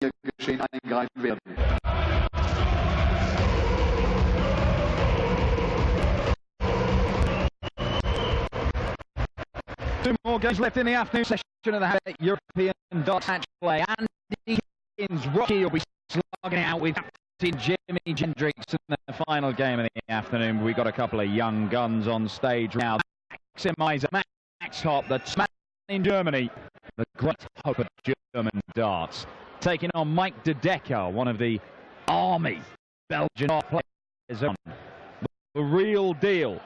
hier geschehen eingreifen werden. Two more games left in the afternoon session of the European darts match play. Andy Higgins Rocky will be slugging it out with Captain Jimmy Gendricks in the final game of the afternoon. We've got a couple of young guns on stage now. Maximizer Max Hopp, the man in Germany, the great hope of German darts, taking on Mike De Decker, one of the army Belgian players, the real deal.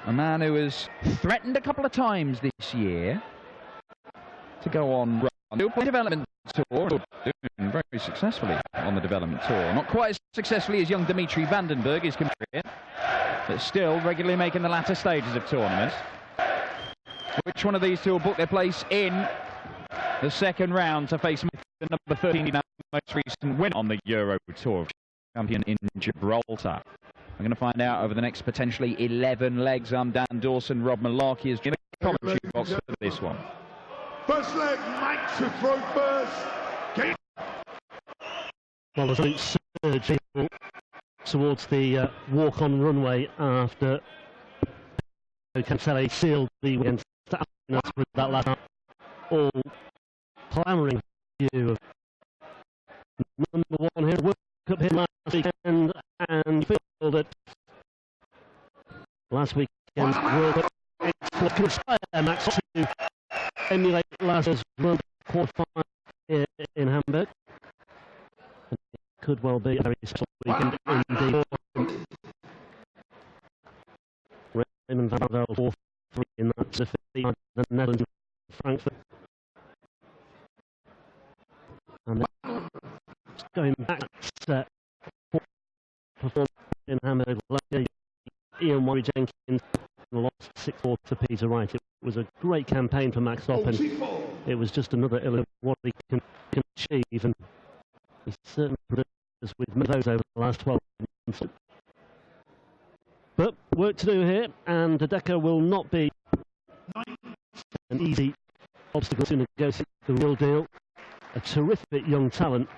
A man who has threatened a couple of times this year to go on a development tour, doing very successfully on the development tour. Not quite as successfully as young Dimitri Vandenberg, his career, but still regularly making the latter stages of tournaments. Which one of these two will book their place in the second round to face the number 13, the most recent winner on the Euro Tour, champion in Gibraltar? I'm going to find out over the next potentially 11 legs. I'm Dan Dawson. Rob Malarkey is in the commentary box for this one. First leg, Mike to throw first. Game. Well, there's a surge towards the walk-on runway after Cancele sealed the win with that last time. All clamouring view of number one here, World Cup here last weekend, and feel that last weekend's World Cup could inspire Max to emulate last year's World Qualifier here in Hamburg. It could well be a very special weekend indeed. Raymond van der Velde 4-3 in that defeat by the Netherlands in Frankfurt. And then going back to performance in Hamburg last year, Ian Warry Jenkins lost 6-4 to Peter Wright. It was a great campaign for Max Hopp, and it was just another illustration of what he can achieve, and he certainly produced with many of those over the last 12 months. But work to do here, and De Decker will not be an easy obstacle to negotiate the real deal. A terrific young talent.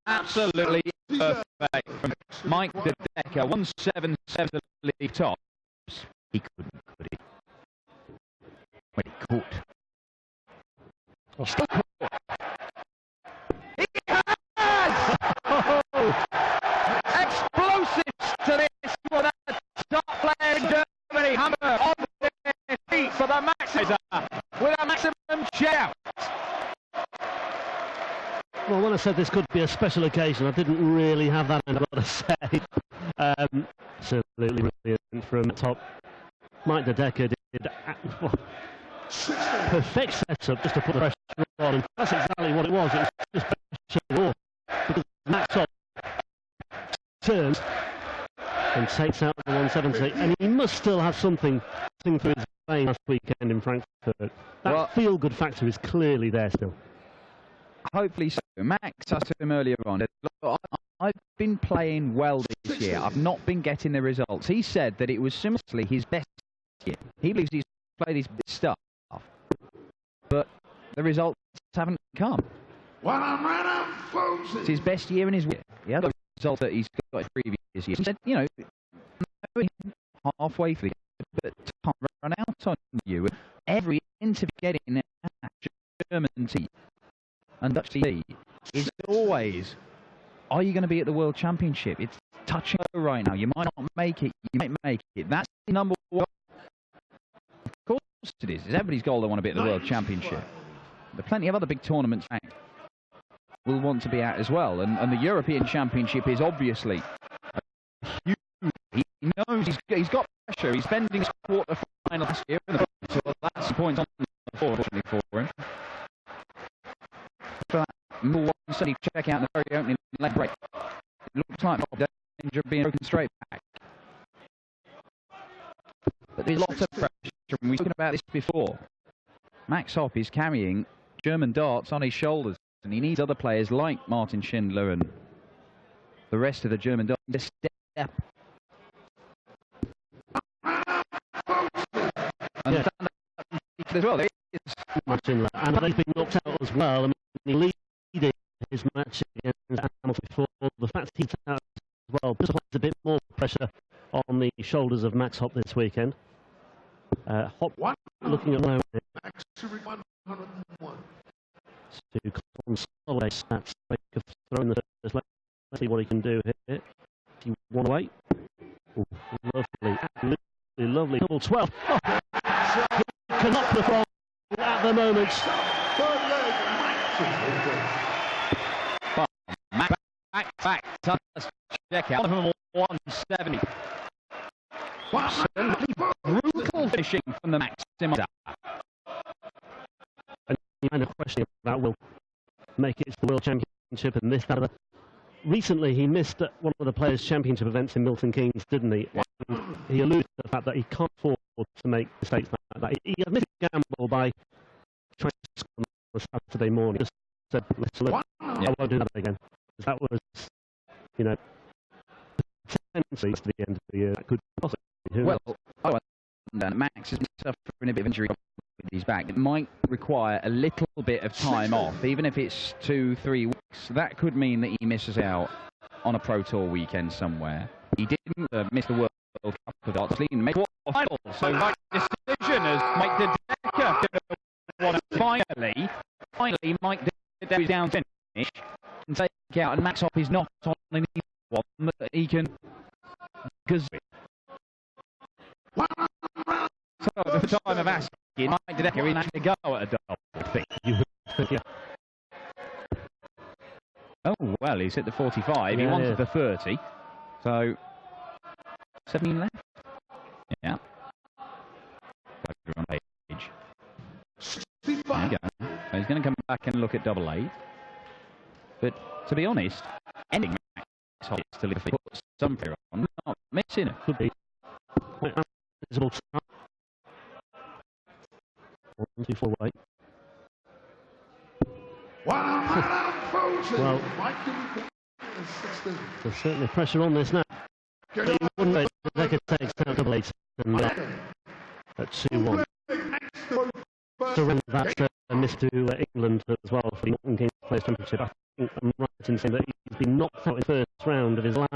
Absolutely perfect from Mike De Decker. 177 to lead tops. He couldn't, could he? When he could. Oh. Still caught. He has! Oh. Explosives to this for that top player in Germany. Hammer on their feet for the Maxizer with a maximum shout. Well, when I said this could be a special occasion, I didn't really have that in, I've got to say. Absolutely brilliant from the top. Mike De Decker did perfect setup just to put the pressure on, and that's exactly what it was. It was just pressure because Max Hopp turns and takes out the 170, and he must still have something through his vein last weekend in Frankfurt. That feel-good factor is clearly there still. Hopefully so. Max, I said to him earlier on, look, I've been playing well this year. I've not been getting the results. He said that it was similarly his best year. He believes he's played his best stuff, but the results haven't come. It's his best year in his year. Yeah, the results that he's got in previous years. He said, you know, halfway through, but time run out on you. Every interview getting at German team and Dutch TV is always, are you going to be at the World Championship? It's touch and go right now. You might not make it. You might make it. That's the number one. Of course it is. It's everybody's goal. They want to be at the World Championship. There are plenty of other big tournaments will want to be at as well. And the European Championship is obviously huge. He knows he's got pressure. He's spending his quarter final this year. So that's the point on the floor, unfortunately, for him. For that more one, check out the very opening leg break. It looks like danger of being broken straight back. But there's lots of pressure, and we've spoken about this before. Max Hopp is carrying German darts on his shoulders, and he needs other players like Martin Schindler and the rest of the German darts to step. And as well. There is much in that. And they've been knocked out as well. I mean, he leading his match against Hamilton before. The fact he's out as well just places a bit more pressure on the shoulders of Max Hopp this weekend. Hopp looking around it. Max 101. To consolidate stats, throwing the first. Let's see what he can do here. If you want to wait. Ooh, lovely, absolutely lovely. Double 12. Oh, he cannot perform at the moment. Third leg, Max back. Touch check out. 170. Brutal finishing from the Maximizer. And kind of questioning that will make it to the World Championship and this, that, other. Recently, he missed one of the Players' Championship events in Milton Keynes, didn't he? And he alluded to the fact that he can't afford to make mistakes like that. He admitted a gamble by trying to score on Saturday morning. He just said, listen, I won't do that again. That was, you know, potentially to the end of the year. That could possibly. Who knows? Max is suffering a bit of injury with his back. It might require a little bit of time off, even if it's 2-3 weeks. That could mean that he misses out on a Pro Tour weekend somewhere. He didn't miss the World Cup of Darts. He made the final, so right decision as Mike De Decker won. Finally, Mike De Decker is down finish and take out, and Max Hopp is not on the one that he can. Because so at the time of asking, Mike De Decker is actually go at a double thing. Yeah. Oh, well, he's hit the 45. He wanted the 30. So, 17 left. Yeah. On page. There you go. So he's going to come back and look at double 8. But, to be honest, ending Max Hopp to leave put some fear on, not missing it. Could be. Visible. 1, 2, 4, 8. Well, there's certainly pressure on this now. But you wouldn't let Decker takes down double 8 and at 2-1. Surrender that miss to England as well for the Milton Keynes Players' Championship. I think I'm right in saying that he's been knocked out in the first round of his last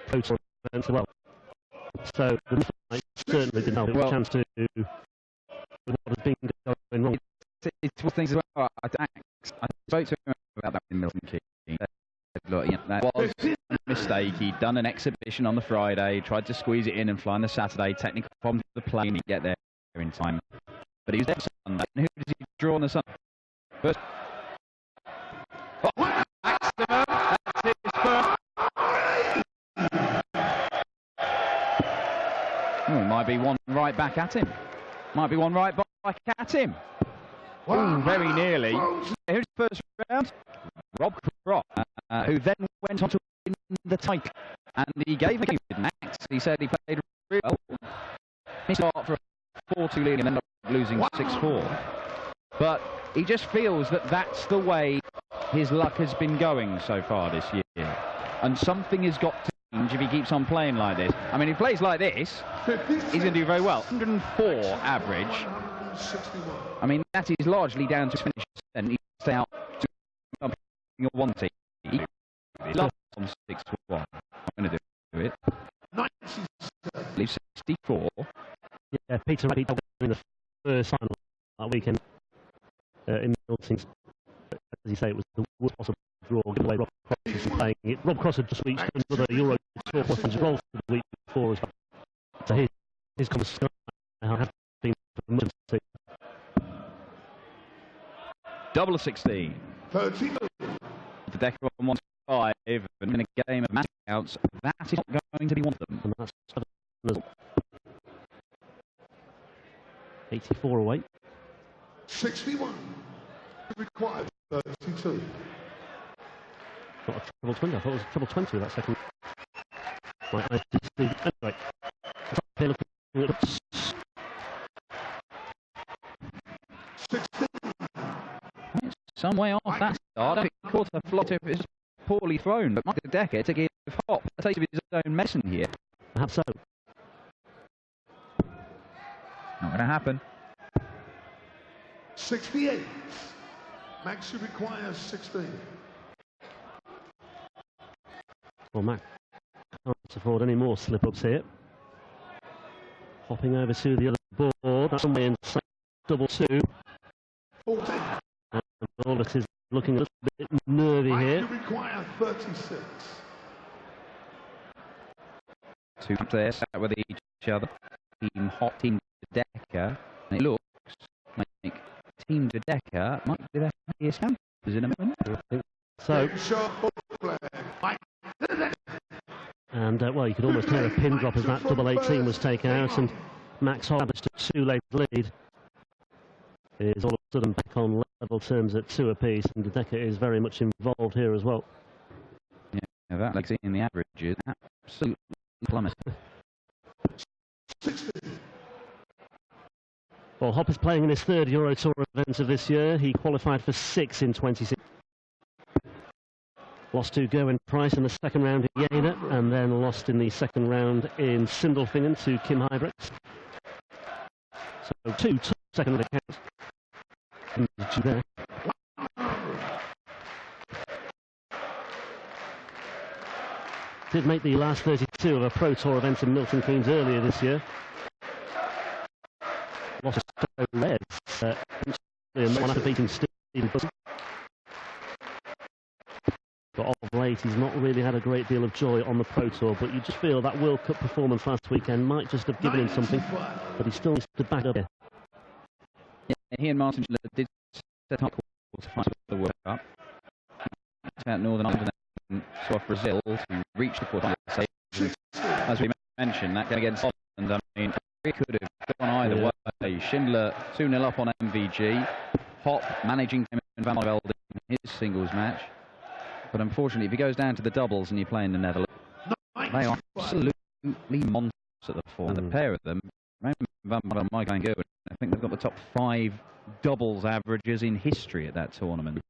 Pro Tour events as well. So the miss certainly didn't help. A chance to what has been going wrong. It's one things as well. I spoke to him about that in Milton Keynes. Look, you know, that was a mistake. He'd done an exhibition on the Friday, tried to squeeze it in and fly on the Saturday. Technical problems with the plane, he'd get there in time. But he was there Sunday. And who does he draw on the Sunday? First. Oh, maximum. That's his first. Oh, it might be one right back at him. Might be one right back at him. Oh, very nearly. Who's the first round? Rob Cross, who then went on to win the title. And he gave the game with Max. He said he played really well. He started for a 4-2 lead and ended up losing 6-4. But he just feels that that's the way his luck has been going so far this year. And something has got to change if he keeps on playing like this. I mean, if he plays like this, he's going to do very well. 104 average. I mean, that is largely down to his finish. And he stay out to something you're wanting. He's on 6-1. I'm going to do it. Leave 64. Yeah, Peter Wright in the first final that weekend in Milton. As you say, it was the worst possible draw, given away Rob Cross is playing it. Rob Cross had just reached another Euro Tour points roll for the week before as well. So his conversation have been for months. Double 16. 13. The deck on 1-5 and in a game of match outs, that is not going to be one of them. And that's 84 away. 61. Required 32. Got a treble 20. I thought it was a treble 20 with that second. Right, I just see. Anyway, here looking at 16. Some way off that start. I think he caught a flot if it was poorly thrown, but Mike De Decker to give Hopp a taste of his own medicine here. Perhaps so. Not going to happen. 68. Max should require 16. Well, Max can't afford any more slip-ups here. Hopping over to the other board. That's somewhere inside double two. 14. And Orlis is looking a little bit nervy here. Max should require 36. Two players sat with each other. Team Hopp, Team Decker. And it looks like Team Decker might be their happiest campers in a moment. I think so. And, well, you could almost hear a pin drop as that double 18 was taken out, and Max Hopp established a two-leg lead. Is all of a sudden back on level terms at 2 apiece, and De Decker is very much involved here as well. Yeah, that like seeing the averages, absolutely plummeted. Well, Hopp is playing in his third Euro Tour event of this year. He qualified for 6 in 26. Lost to Gerwin Price in the second round in Jena, and then lost in the second round in Sindelfingen to Kim Huybrechts. So 2 second round accounts. There. Did make the last 32 of a Pro Tour event in Milton Keynes earlier this year. Lost to Reds, one after beating Stephen Bussell. But of late, he's not really had a great deal of joy on the Pro Tour, but you just feel that World Cup performance last weekend might just have given him something, but he still needs to back up here. Yeah, he and Martin did set up to fight for the World Cup. Out Northern Ireland and South Brazil to reach the quarterfinal stage. As we mentioned, that game against Scotland, I mean, it could have gone either way. Schindler 2-0 up on MVG. Hopp managing Van Velde in his singles match. But unfortunately, if he goes down to the doubles and you play in the Netherlands, they are absolutely monsters at the form. The pair of them, Van Velde and Mike Van Gerwen, I think they've got the top 5 doubles averages in history at that tournament.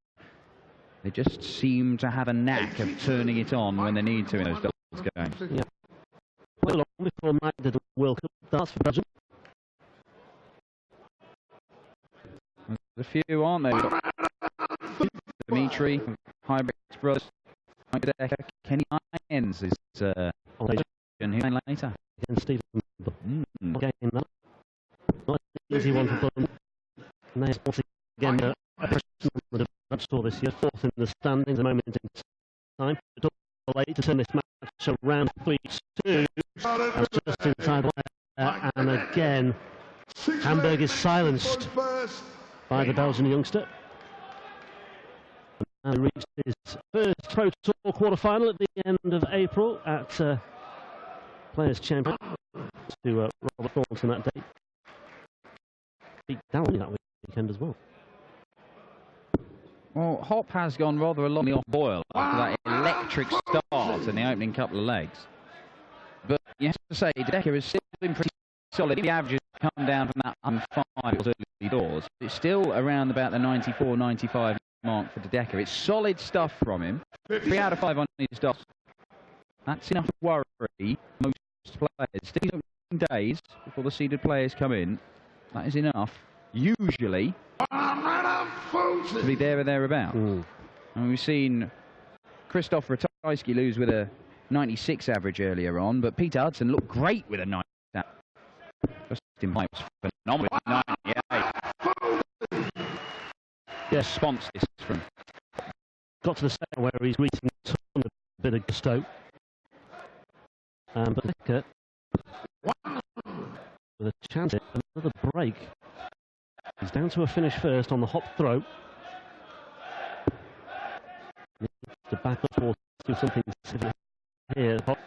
They just seem to have a knack of turning it on when they need to in those doubles games. Yeah. Quite long before Mike did a World Cup darts for Belgium. There's a few, aren't there? Dimitri, Huybrechts brothers, Mike De Decker, Kenny Irons is who's playing later. Against Stephen. Game that. Not an easy one for them. And there's once again a person on the Dutch Tour this year, 4th in the standings, a moment in time. Double 8 to turn this match around 3-2. And just inside the wire. And again, Hamburg is silenced by the Belgian youngster. And he reached his first Pro Tour quarter-final at the end of April at Players' Champion to Robert Thornton that day. Beat Downey that weekend as well. Well, Hopp has gone rather a long off boil after that electric start in the opening couple of legs. But you have to say, De Decker has still been pretty solid. The averages come down from that 5 early doors. It's still around about the 94, 95 mark for De Decker. It's solid stuff from him. 3 out of 5 on his dots. That's enough to worry most players. These opening days before the seeded players come in, that is enough, usually, to be there or thereabouts. And we've seen Krzysztof Ratajski lose with a 96 average earlier on, but Peter Hudson looked great with a 96 average. Justin White was phenomenal. 98. Yes, Response this from. Got to the second where he's reaching a bit of gusto. But Decker with a chance at another break. He's down to a finish first on the Hopp throw. Needs to back up towards do something here. Hopp.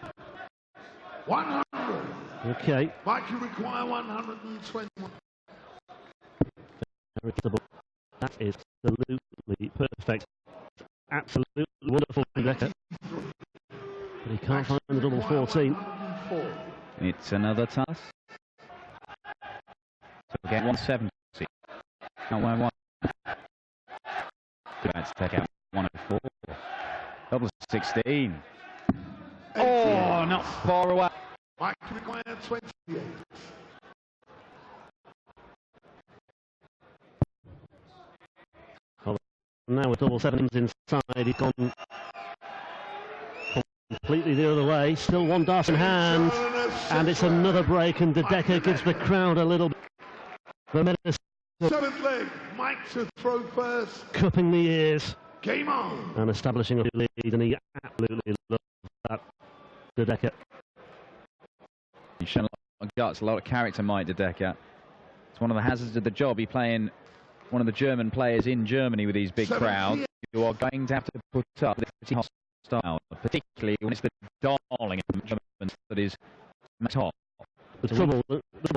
100. Okay. Mike, you require 121. That is absolutely perfect. Absolutely wonderful from Decker. But he can't find the double 14. It's another toss. So we get 170. Not 1-1. Let's take out 104. Double 16. Oh, not far away. Mike, you require 28. Now with double sevens inside, he's gone completely the other way. Still one dart in hand, and it's another break, and De Decker gives the crowd a little bit of medicine. Seventh leg, Mike to throw first. Cupping the ears. Game on. And establishing a lead, and he absolutely loves that, De Decker. He's shown a lot of guts, a lot of character, Mike De Decker. It's one of the hazards of the job. He's playing one of the German players in Germany with these big crowds. You are going to have to put up with pretty hostile, particularly when it's the darling of Germans that is Hopp. The trouble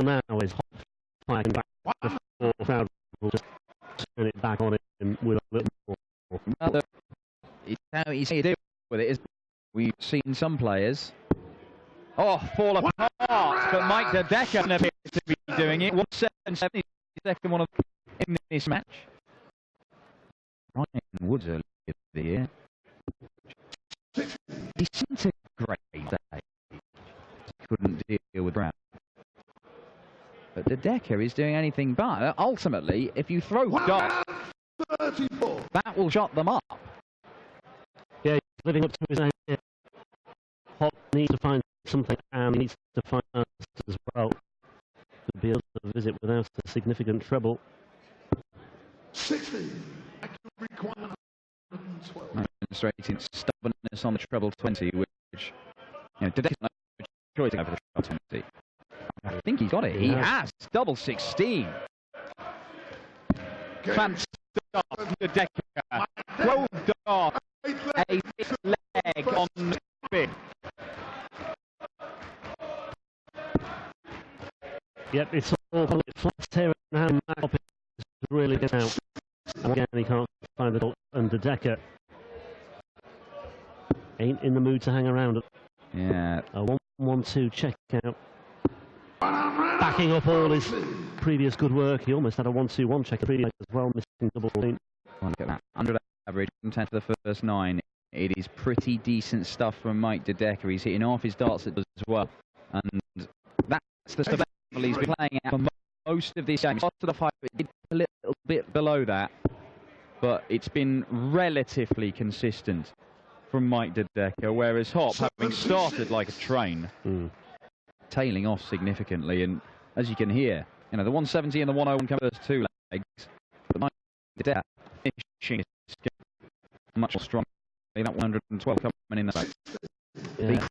now is Hopp fighting back before the crowd will just turn it back on him with a little more. Well, it's how you deal with it. We've seen some players fall apart, but Mike De Decker appears to be doing it. 177, second one in this match. Ryan Woods earlier the year. He seemed to great day. Couldn't deal with Brown. But De Decker is doing anything but. Ultimately, if you throw darts, that will shut them up. Yeah, he's living up to his name. Hopp needs to find something, and he needs to find us as well to be able to visit without a significant treble. 60. Demonstrating stubbornness on the treble 20, which De Decker's no choice over the treble 20. I think he's got it. He has double 16. Fantastic, De Decker. Throw dart, a leg on spin. Yep, it's all flat here and Hopp is really getting out. And again, he can't find the ball, and De Decker ain't in the mood to hang around. Yeah. A 1-1-2 check out. Backing up all his previous good work. He almost had a 1-2-1 check as well, missing double point. Look at that. 100 average, 10 to the first 9. It is pretty decent stuff from Mike De Decker. He's hitting off his darts as well. And that's the stuff he's been playing out for most of this game. Started off high, but it did a little bit below that. But it's been relatively consistent from Mike De Decker, whereas Hopp, having started like a train, tailing off significantly. And as you can hear, the 170 and the 101 come first two legs. But Mike De Decker finishing is much more strong. That 112 coming in that. Yeah. The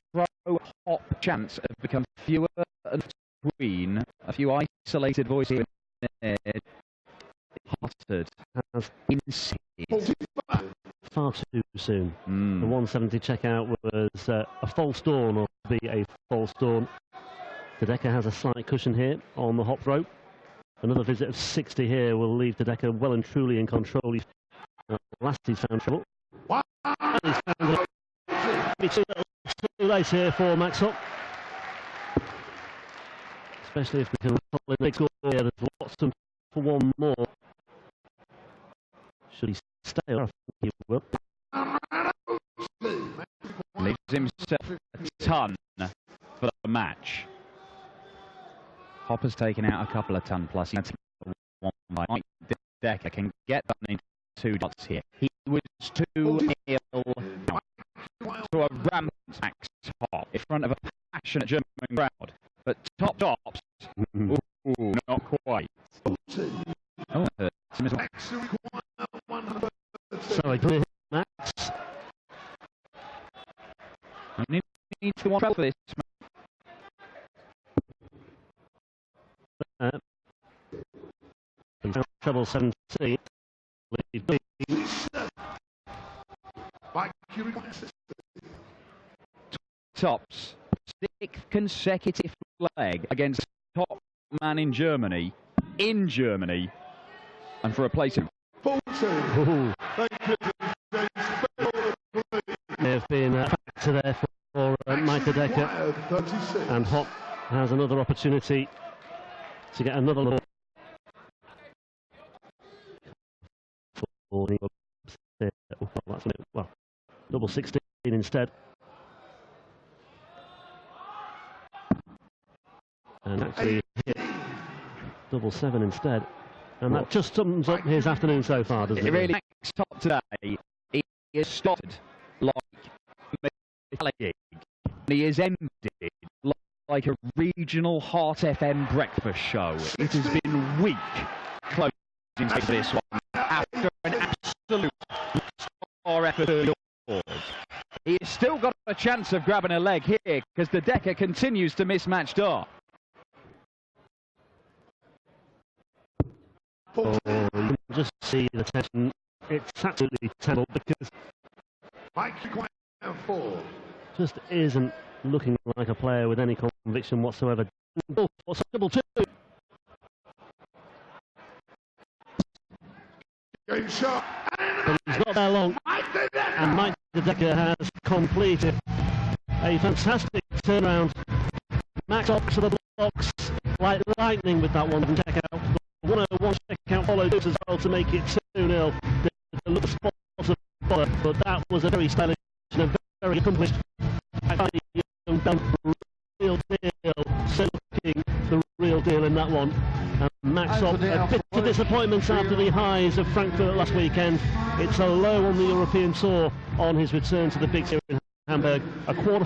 Crow-Hopp chants have become fewer and between a few isolated voices in there. Uttered insane. Far too soon. The 170 checkout was a false dawn, or be a false dawn. De Decker has a slight cushion here on the Hopp rope. Another visit of 60 here will leave De Decker well and truly in control. Last he's found trouble. And he's found it. It's too late here for Max Hopp. Especially if we can pull in the big score here. There's lots to for one more. Should he stay? I think he will. Leaves himself a ton for the match. Hopp has taken out a couple of ton plus. He had to one by Mike De Decker can get that into 2 dots here. He was 2-0 to a rampant Max Hopp in front of a passionate German crowd. But top tops, ooh, not quite. Oh, that hurts him as well. Sorry, good Max. I need to watch out for this. Treble 17. Tops, 6th consecutive leg against top man in Germany, and for a place in. There have been a factor there for Mike De Decker, and Hopp has another opportunity to get another look. Well, double 16 instead. And actually hit double 7 instead. And that just sums up his afternoon so far, doesn't it? It really Max Hopp today. He is started like metallic, and he is ended like a regional Heart FM breakfast show. It has been weak closing to this one after an absolute star effort. He has still got a chance of grabbing a leg here because the Decker continues to mismatch Dar. Oh, you can just see the tension. It's absolutely terrible because just isn't looking like a player with any conviction whatsoever. What's double two? Game shot. But he's not there long. And Mike the Decker has completed a fantastic turnaround. Max Hopp to the blocks like lightning with that one check out. The 101 check out followed as well to make it 2-0. The little spot of bother, but that was a very stylish and a very accomplished young real deal, silking the real deal in that one. And Max Hopp, a bit of disappointment after the highs of Frankfurt last weekend. It's a low on the European tour on his return to the big series in Hamburg. A quarter